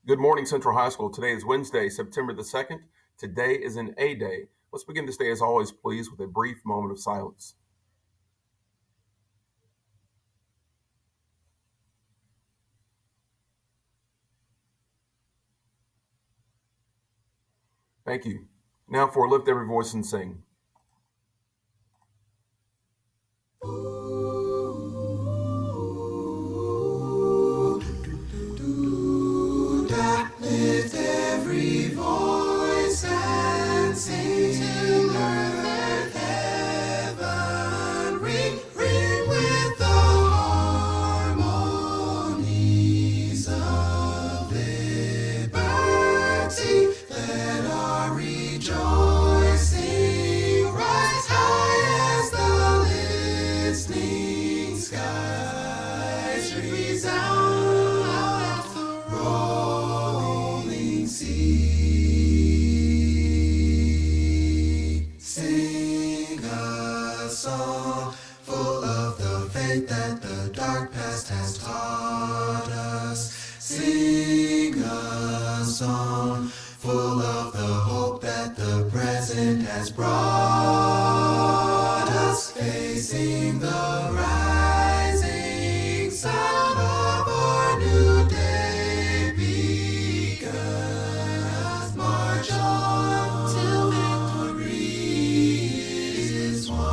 Good morning, Central High School. Today is Wednesday, September the 2nd. Today is an A day. Let's begin this day, as always, please, with a brief moment of silence. Thank you. Now for Lift Every Voice and Sing. Lift every voice and sing till earth and heaven ring, ring with the harmonies of liberty. Let our rejoicing rise high as the listening skies resound. Sing a song full of the faith that the dark past has taught us. Sing a song full of the hope that the present has brought us. Facing the rising sun of our new day begun. March on till victory is won.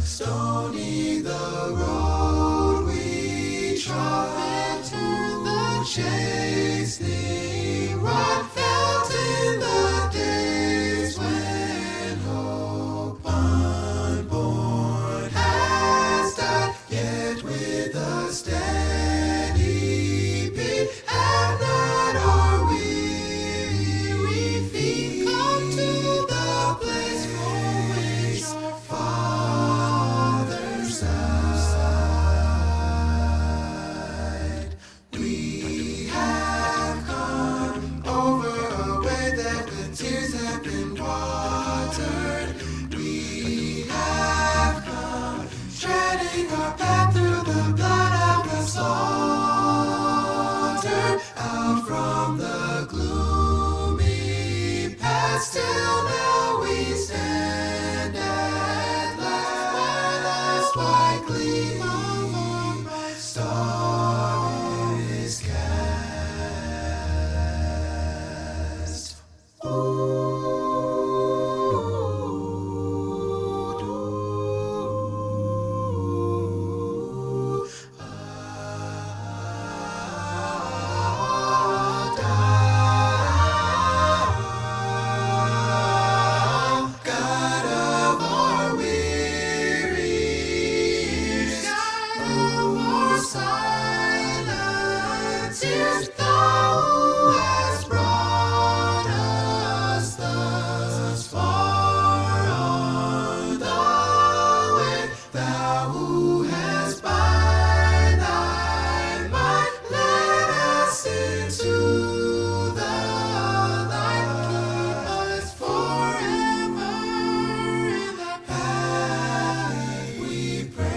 Stony the road we trod, to the chastening rod felt in the days when hope unborn has died, yet with a steady beat have not our weary feet come to the place from which our fathers died. We have come over a way that with tears have been watered. We have come treading our path through the blood of the slaughter, out from the gloomy past till now we stand at last. White gleam of our bright star is cast. God of our weary years, God of our silent tears, Thou who hast brought us thus far on the way, Thou who hast by Thy might led us into the light, keep us forever in the path we pray.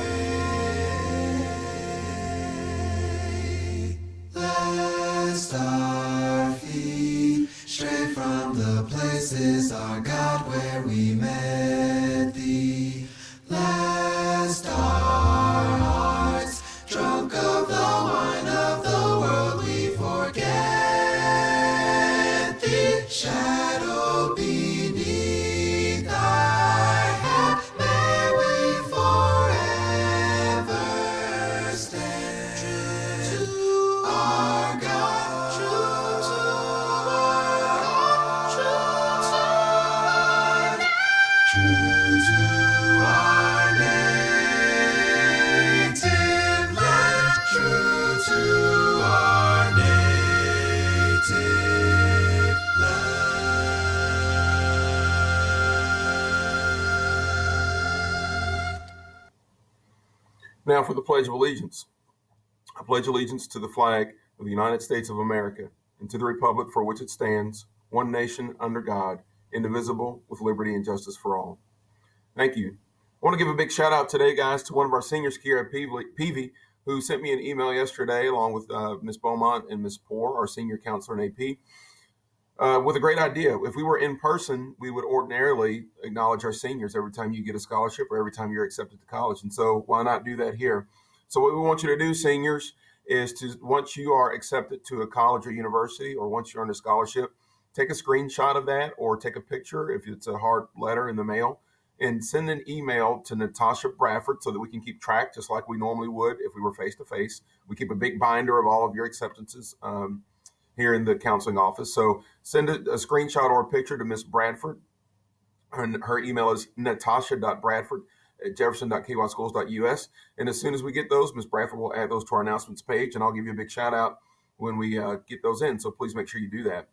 Lest our feet stray from the places, our God, where we met Thee. Lest our hearts, drunk of the wine of the world, we forget Thee. Shadow beneath Thy hand, may we forever stand. True to our God, true to our God, true to our native land, true to our native land. Now for the Pledge of Allegiance. I pledge allegiance to the flag of the United States of America and to the republic for which it stands, one nation under God, indivisible, with liberty and justice for all. Thank you. I want to give a big shout out today, guys, to one of our seniors here at Peavy, who sent me an email yesterday along with Ms. Beaumont and Ms. Poor, our senior counselor in AP, with a great idea. If we were in person, we would ordinarily acknowledge our seniors every time you get a scholarship or every time you're accepted to college. And so why not do that here? So what we want you to do, seniors, is to, once you are accepted to a college or university, or once you're on a scholarship, take a screenshot of that or take a picture if it's a hard letter in the mail, and send an email to Natasha Bradford so that we can keep track, just like we normally would if we were face to face. We keep a big binder of all of your acceptances here in the counseling office. So send a screenshot or a picture to Miss Bradford. And her email is natasha.bradford@jefferson.kyschools.us. And as soon as we get those, Miss Bradford will add those to our announcements page, and I'll give you a big shout out when we get those in. So please make sure you do that.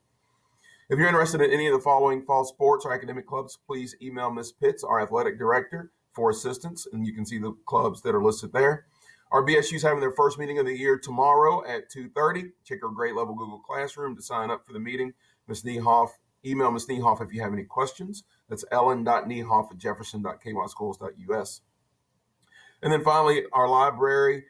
If you're interested in any of the following fall sports or academic clubs, please email Ms. Pitts, our athletic director, for assistance, and you can see the clubs that are listed there. Our BSU is having their first meeting of the year tomorrow at 2:30. Check our grade level Google Classroom to sign up for the meeting. Ms. Niehoff, email Ms. Niehoff if you have any questions. That's ellen.niehoff@jefferson.kyschools.us. And then finally, our library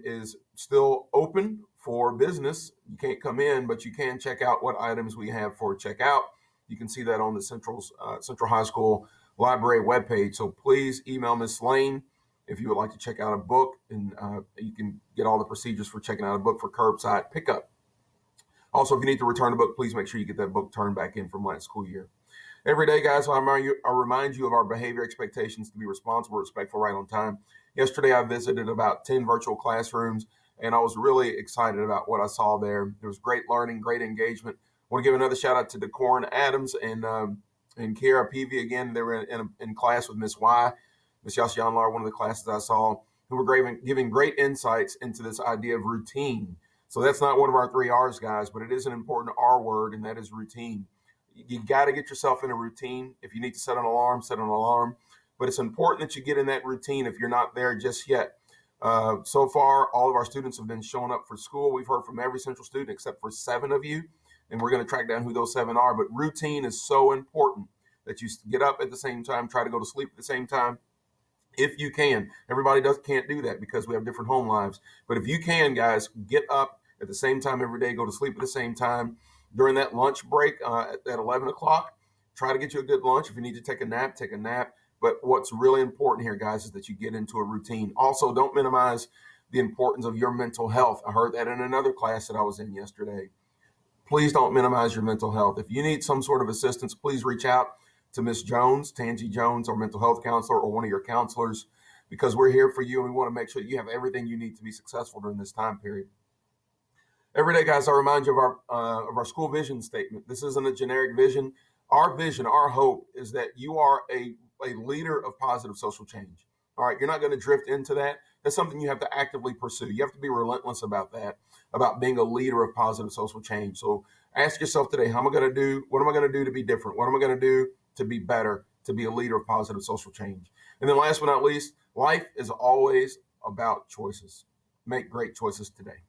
is still open for business. You can't come in, but you can check out what items we have for checkout. You can see that on the Central High School library webpage. So please email Ms. Lane if you would like to check out a book, and you can get all the procedures for checking out a book for curbside pickup. Also, if you need to return a book, please make sure you get that book turned back in from last school year. Every day, guys, I remind you of our behavior expectations to be responsible, respectful, right on time. Yesterday, I visited about 10 virtual classrooms, and I was really excited about what I saw there. There was great learning, great engagement. I want to give another shout out to Decorin Adams and Kiara Peavy again. They were in class with Miss Y, Miss Yashianlar, one of the classes I saw, who were giving great insights into this idea of routine. So that's not one of our 3 R's, guys, but it is an important R word, and that is routine. You got to get yourself in a routine. If you need to set an alarm, set an alarm. But it's important that you get in that routine if you're not there just yet. So far, all of our students have been showing up for school. We've heard from every Central student except for 7 of you, and we're going to track down who those 7 are. But routine is so important that you get up at the same time, try to go to sleep at the same time. If you can. Everybody can't do that because we have different home lives. But if you can, guys, get up at the same time every day, go to sleep at the same time. During that lunch break at 11 o'clock, try to get you a good lunch. If you need to take a nap, take a nap. But what's really important here, guys, is that you get into a routine. Also, don't minimize the importance of your mental health. I heard that in another class that I was in yesterday. Please don't minimize your mental health. If you need some sort of assistance, please reach out to Miss Jones, Tangi Jones, our mental health counselor, or one of your counselors, because we're here for you and we want to make sure that you have everything you need to be successful during this time period. Every day, guys, I remind you of our school vision statement. This isn't a generic vision. Our vision, our hope is that you are a leader of positive social change. All right, you're not going to drift into that. That's something you have to actively pursue. You have to be relentless about that, about being a leader of positive social change. So ask yourself today, what am I going to do to be different? What am I going to do to be better, to be a leader of positive social change? And then last but not least, life is always about choices. Make great choices today.